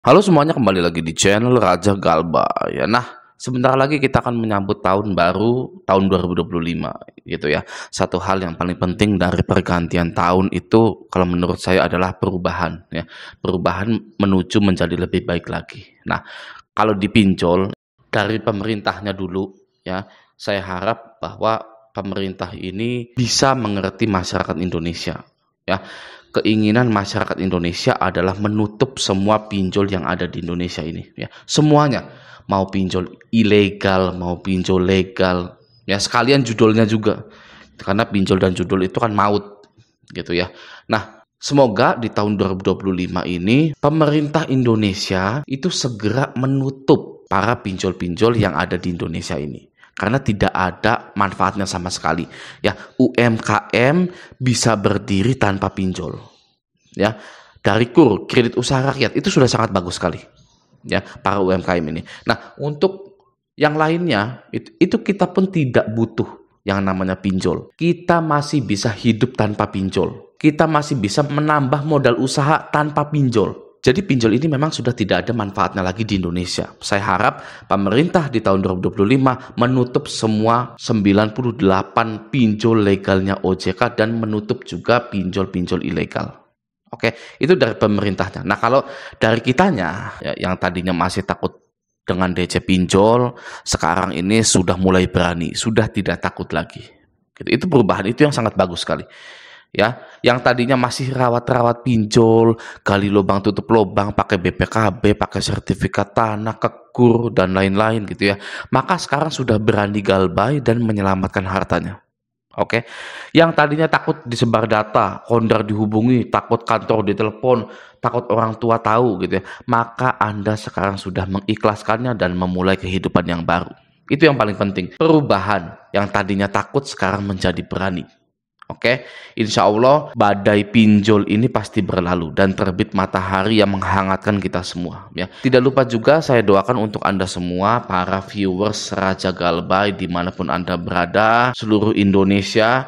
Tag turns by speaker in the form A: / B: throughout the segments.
A: Halo semuanya, kembali lagi di channel Raja Galba ya. Nah, sebentar lagi kita akan menyambut tahun baru, tahun 2025 gitu ya. Satu hal yang paling penting dari pergantian tahun itu kalau menurut saya adalah perubahan ya. Perubahan menuju menjadi lebih baik lagi. Nah, kalau dipinjol dari pemerintahnya dulu ya, saya harap bahwa pemerintah ini bisa mengerti masyarakat Indonesia ya. Keinginan masyarakat Indonesia adalah menutup semua pinjol yang ada di Indonesia ini ya. Semuanya, mau pinjol ilegal, mau pinjol legal, ya sekalian judulnya juga. Karena pinjol dan judul itu kan maut gitu ya. Nah, semoga di tahun 2025 ini pemerintah Indonesia itu segera menutup para pinjol-pinjol yang ada di Indonesia ini. Karena tidak ada manfaatnya sama sekali. Ya, UMKM bisa berdiri tanpa pinjol. Ya, dari KUR, kredit usaha rakyat itu sudah sangat bagus sekali. Ya, para UMKM ini. Nah, untuk yang lainnya itu kita pun tidak butuh yang namanya pinjol. Kita masih bisa hidup tanpa pinjol. Kita masih bisa menambah modal usaha tanpa pinjol. Jadi pinjol ini memang sudah tidak ada manfaatnya lagi di Indonesia. Saya harap pemerintah di tahun 2025 menutup semua 98 pinjol legalnya OJK dan menutup juga pinjol-pinjol ilegal. Oke, itu dari pemerintahnya. Nah, kalau dari kitanya ya, yang tadinya masih takut dengan DC pinjol, sekarang ini sudah mulai berani, sudah tidak takut lagi. Gitu. Itu perubahan itu yang sangat bagus sekali. Ya, yang tadinya masih rawat-rawat pinjol, gali lubang tutup lubang, pakai BPKB, pakai sertifikat tanah, kekur dan lain-lain gitu ya. Maka sekarang sudah berani galbay dan menyelamatkan hartanya. Oke, yang tadinya takut disebar data, kondar dihubungi, takut kantor ditelepon, takut orang tua tahu gitu ya, maka Anda sekarang sudah mengikhlaskannya dan memulai kehidupan yang baru. Itu yang paling penting. Perubahan yang tadinya takut sekarang menjadi berani. Oke, insya Allah badai pinjol ini pasti berlalu dan terbit matahari yang menghangatkan kita semua. Ya, tidak lupa juga saya doakan untuk Anda semua para viewers Raja Galbay dimanapun Anda berada, seluruh Indonesia,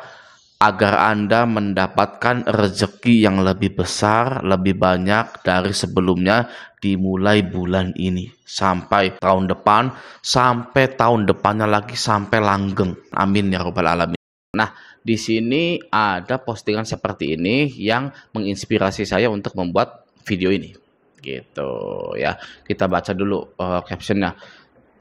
A: agar Anda mendapatkan rezeki yang lebih besar, lebih banyak dari sebelumnya dimulai bulan ini sampai tahun depan, sampai tahun depannya lagi, sampai langgeng. Amin ya robbal alamin. Nah, di sini ada postingan seperti ini yang menginspirasi saya untuk membuat video ini. Gitu ya. Kita baca dulu captionnya.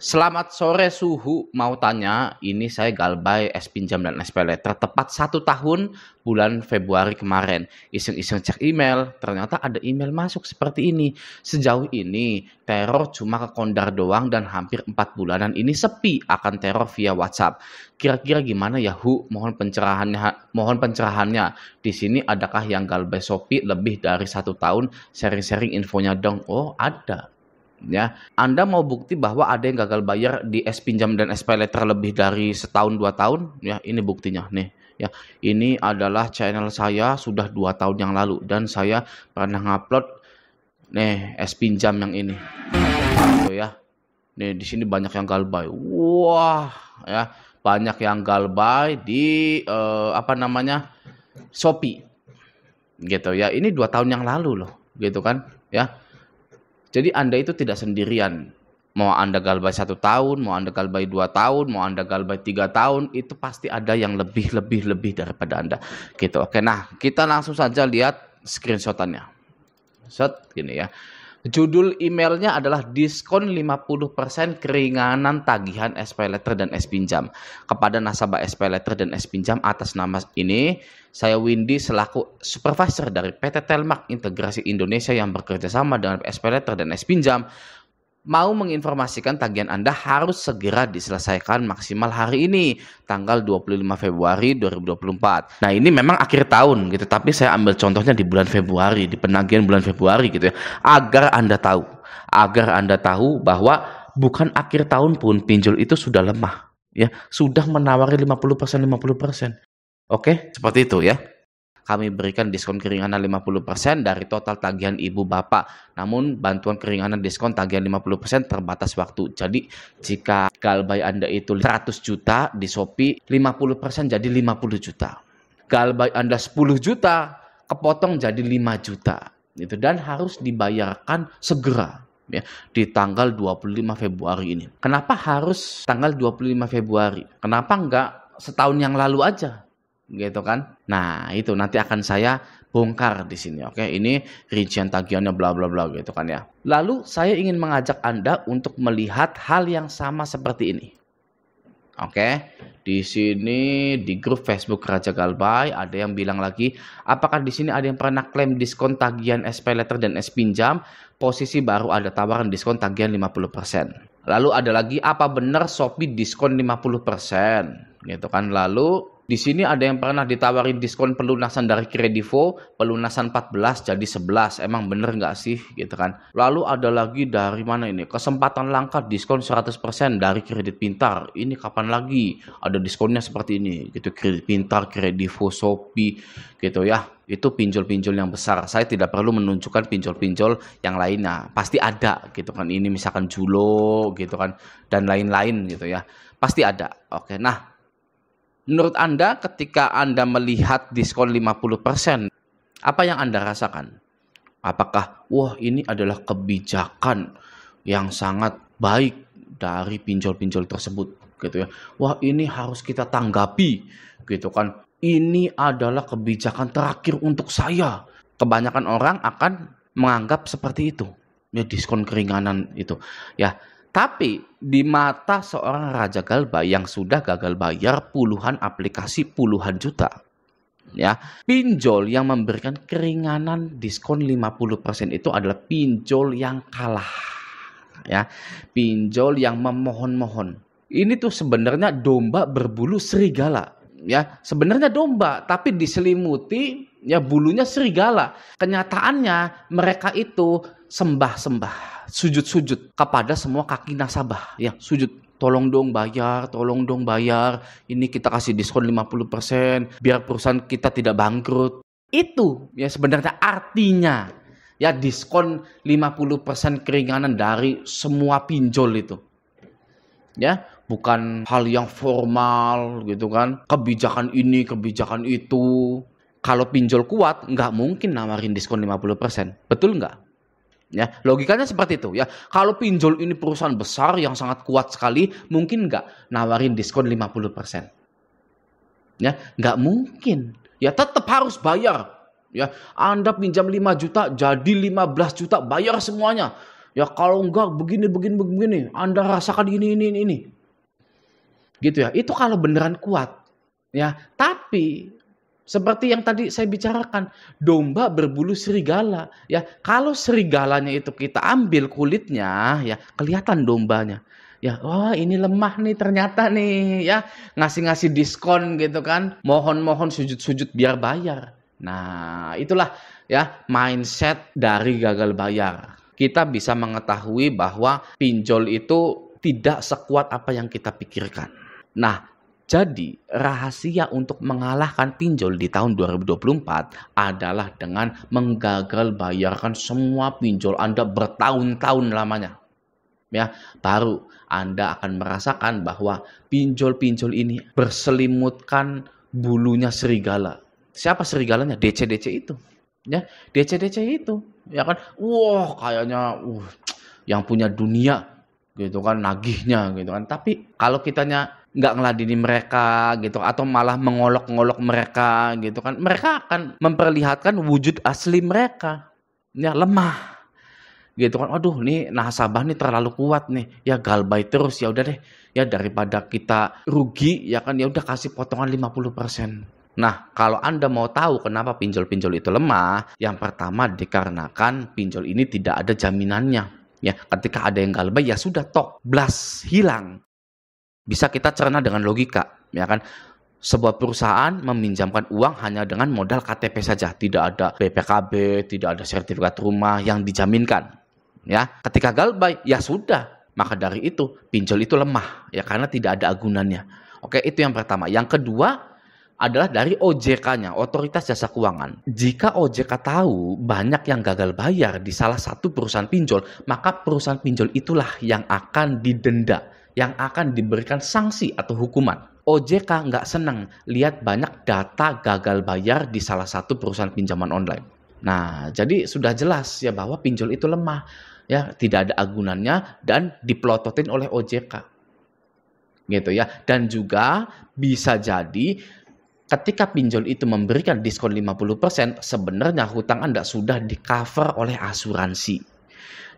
A: Selamat sore Suhu, mau tanya, ini saya galbay es pinjam dan es paylater tepat 1 tahun bulan Februari kemarin. Iseng-iseng cek email, ternyata ada email masuk seperti ini. Sejauh ini teror cuma ke Kondar doang dan hampir 4 bulanan ini sepi akan teror via WhatsApp. Kira-kira gimana ya Hu? Mohon pencerahannya. Di sini adakah yang galbay Shopee lebih dari 1 tahun? Sharing-sharing infonya dong. Oh, ada. Ya, Anda mau bukti bahwa ada yang gagal bayar di es pinjam dan es paylater lebih dari setahun 2 tahun? Ya, ini buktinya nih. Ya, ini adalah channel saya sudah 2 tahun yang lalu dan saya pernah ngupload nih es pinjam yang ini. Tuh ya. Nih di sini banyak yang galbay. Wah, ya, banyak yang galbay di Shopee. Gitu ya. Ini 2 tahun yang lalu loh, gitu kan? Ya. Jadi Anda itu tidak sendirian. Mau Anda galbay 1 tahun, mau Anda galbay 2 tahun, mau Anda galbay 3 tahun, itu pasti ada yang lebih daripada Anda. Gitu. Oke, nah kita langsung saja lihat screenshotannya. Set gini ya. Judul emailnya adalah diskon 50% keringanan tagihan es paylater dan es pinjam. Kepada nasabah es paylater dan es pinjam atas nama ini, saya Windy selaku supervisor dari PT Telmak Integrasi Indonesia yang bekerja sama dengan es paylater dan es pinjam, mau menginformasikan tagihan Anda harus segera diselesaikan maksimal hari ini, tanggal 25 Februari 2024. Nah, ini memang akhir tahun gitu, tapi saya ambil contohnya di bulan Februari, di penagihan bulan Februari gitu ya, agar Anda tahu bahwa bukan akhir tahun pun pinjol itu sudah lemah ya, sudah menawari 50%. Oke, seperti itu ya. Kami berikan diskon keringanan 50% dari total tagihan ibu bapak. Namun bantuan keringanan diskon tagihan 50% terbatas waktu. Jadi jika galbay Anda itu 100 juta di Shopee, 50% jadi 50 juta. Galbay Anda 10 juta, kepotong jadi 5 juta. Gitu, dan harus dibayarkan segera ya di tanggal 25 Februari ini. Kenapa harus tanggal 25 Februari? Kenapa enggak setahun yang lalu aja? Gitu kan? Nah, itu nanti akan saya bongkar di sini. Oke, ini rincian tagihannya bla bla bla gitu kan ya. Lalu saya ingin mengajak Anda untuk melihat hal yang sama seperti ini. Oke, di sini di grup Facebook Raja Galbay ada yang bilang lagi, apakah di sini ada yang pernah klaim diskon tagihan SP Letter dan S Pinjam? Posisi baru ada tawaran diskon tagihan 50%. Lalu ada lagi, apa benar Shopee diskon 50%? Gitu kan. Lalu di sini ada yang pernah ditawarin diskon pelunasan dari Kredivo, pelunasan 14 jadi 11. Emang bener nggak sih? Gitu kan. Lalu ada lagi dari mana ini? Kesempatan langka diskon 100% dari Kredit Pintar. Ini kapan lagi ada diskonnya seperti ini? Gitu, Kredit Pintar, Kredivo, Shopee gitu ya. Itu pinjol-pinjol yang besar. Saya tidak perlu menunjukkan pinjol-pinjol yang lainnya. Pasti ada gitu kan. Ini misalkan Julo gitu kan dan lain-lain gitu ya. Pasti ada. Oke. Nah, menurut Anda ketika Anda melihat diskon 50%, apa yang Anda rasakan? Apakah, wah ini adalah kebijakan yang sangat baik dari pinjol-pinjol tersebut gitu ya. Wah ini harus kita tanggapi gitu kan. Ini adalah kebijakan terakhir untuk saya. Kebanyakan orang akan menganggap seperti itu. Ya diskon keringanan itu. Ya, tapi di mata seorang Raja Galbay yang sudah gagal bayar puluhan aplikasi puluhan juta, ya, pinjol yang memberikan keringanan diskon 50% itu adalah pinjol yang kalah. Ya, pinjol yang memohon-mohon. Ini tuh sebenarnya domba berbulu serigala. Ya, sebenarnya domba tapi diselimuti ya bulunya serigala. Kenyataannya mereka itu sembah-sembah, sujud-sujud kepada semua kaki nasabah. Ya, sujud, tolong dong bayar, tolong dong bayar. Ini kita kasih diskon 50% biar perusahaan kita tidak bangkrut. Itu ya sebenarnya artinya ya diskon 50% keringanan dari semua pinjol itu. Ya, bukan hal yang formal gitu kan. Kebijakan ini, kebijakan itu. Kalau pinjol kuat, nggak mungkin nawarin diskon 50%. Betul nggak? Ya, logikanya seperti itu ya. Kalau pinjol ini perusahaan besar yang sangat kuat sekali, mungkin nggak nawarin diskon 50%. Ya, nggak mungkin. Ya, tetap harus bayar. Ya, Anda pinjam 5 juta, jadi 15 juta, bayar semuanya. Ya, kalau enggak begini, Anda rasakan ini. Gitu ya. Itu kalau beneran kuat. Ya, tapi seperti yang tadi saya bicarakan, domba berbulu serigala. Ya, kalau serigalanya itu kita ambil kulitnya, ya kelihatan dombanya. Ya, wah ini lemah nih ternyata nih, ya ngasih diskon gitu kan, mohon sujud-sujud biar bayar. Nah, itulah ya mindset dari gagal bayar. Kita bisa mengetahui bahwa pinjol itu tidak sekuat apa yang kita pikirkan. Nah, jadi rahasia untuk mengalahkan pinjol di tahun 2024 adalah dengan menggagal bayarkan semua pinjol Anda bertahun-tahun lamanya. Ya, baru Anda akan merasakan bahwa pinjol-pinjol ini berselimutkan bulunya serigala. Siapa serigalanya? DC-DC itu. Ya, DC-DC itu. Ya kan? Wah, kayaknya yang punya dunia gitu kan, nagihnya gitu kan. Tapi kalau kitanya nggak ngeladeni mereka gitu atau malah mengolok-ngolok mereka gitu kan, mereka akan memperlihatkan wujud asli mereka. Ya, lemah. Gitu kan, aduh nih nasabah nih terlalu kuat nih, ya galbay terus, ya udah deh, ya daripada kita rugi ya kan, ya udah kasih potongan 50%. Nah, kalau Anda mau tahu kenapa pinjol-pinjol itu lemah, yang pertama dikarenakan pinjol ini tidak ada jaminannya. Ya, ketika ada yang galbay ya sudah tok, blas, hilang. Bisa kita cerna dengan logika, ya kan? Sebuah perusahaan meminjamkan uang hanya dengan modal KTP saja, tidak ada BPKB, tidak ada sertifikat rumah yang dijaminkan. Ya, ketika galbay ya sudah, maka dari itu pinjol itu lemah ya karena tidak ada agunannya. Oke, itu yang pertama. Yang kedua adalah dari OJK-nya, Otoritas Jasa Keuangan. Jika OJK tahu banyak yang gagal bayar di salah satu perusahaan pinjol, maka perusahaan pinjol itulah yang akan didenda, yang akan diberikan sanksi atau hukuman. OJK nggak senang lihat banyak data gagal bayar di salah satu perusahaan pinjaman online. Nah, jadi sudah jelas ya bahwa pinjol itu lemah, ya tidak ada agunannya dan dipelototin oleh OJK, gitu ya. Dan juga bisa jadi ketika pinjol itu memberikan diskon 50%, sebenarnya hutang Anda sudah di-cover oleh asuransi.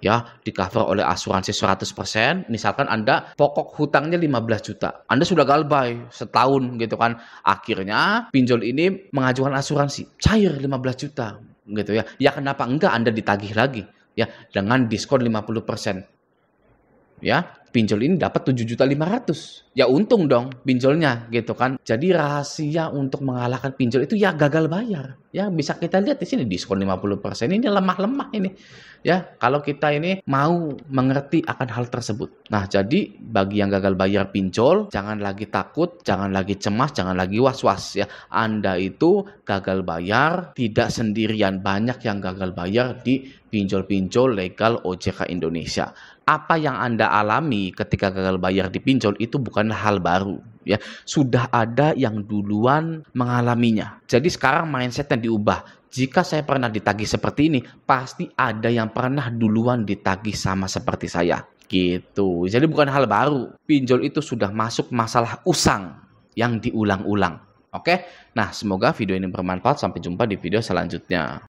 A: Ya, di-cover oleh asuransi 100%. Misalkan Anda pokok hutangnya 15 juta. Anda sudah galbay setahun gitu kan. Akhirnya pinjol ini mengajukan asuransi, cair 15 juta gitu ya. Ya kenapa enggak Anda ditagih lagi ya dengan diskon 50%. Ya, pinjol ini dapat 7.500.000. Ya untung dong pinjolnya gitu kan. Jadi rahasia untuk mengalahkan pinjol itu ya gagal bayar. Ya bisa kita lihat di sini diskon 50% ini lemah-lemah ini. Ya, kalau kita ini mau mengerti akan hal tersebut. Nah, jadi bagi yang gagal bayar pinjol, jangan lagi takut, jangan lagi cemas, jangan lagi was-was ya. Anda itu gagal bayar tidak sendirian, banyak yang gagal bayar di pinjol-pinjol legal OJK Indonesia. Apa yang Anda alami ketika gagal bayar di pinjol itu bukan hal baru ya. Sudah ada yang duluan mengalaminya. Jadi sekarang mindsetnya diubah. Jika saya pernah ditagih seperti ini, pasti ada yang pernah duluan ditagih sama seperti saya. Gitu. Jadi bukan hal baru. Pinjol itu sudah masuk masalah usang yang diulang-ulang. Oke? Nah, semoga video ini bermanfaat. Sampai jumpa di video selanjutnya.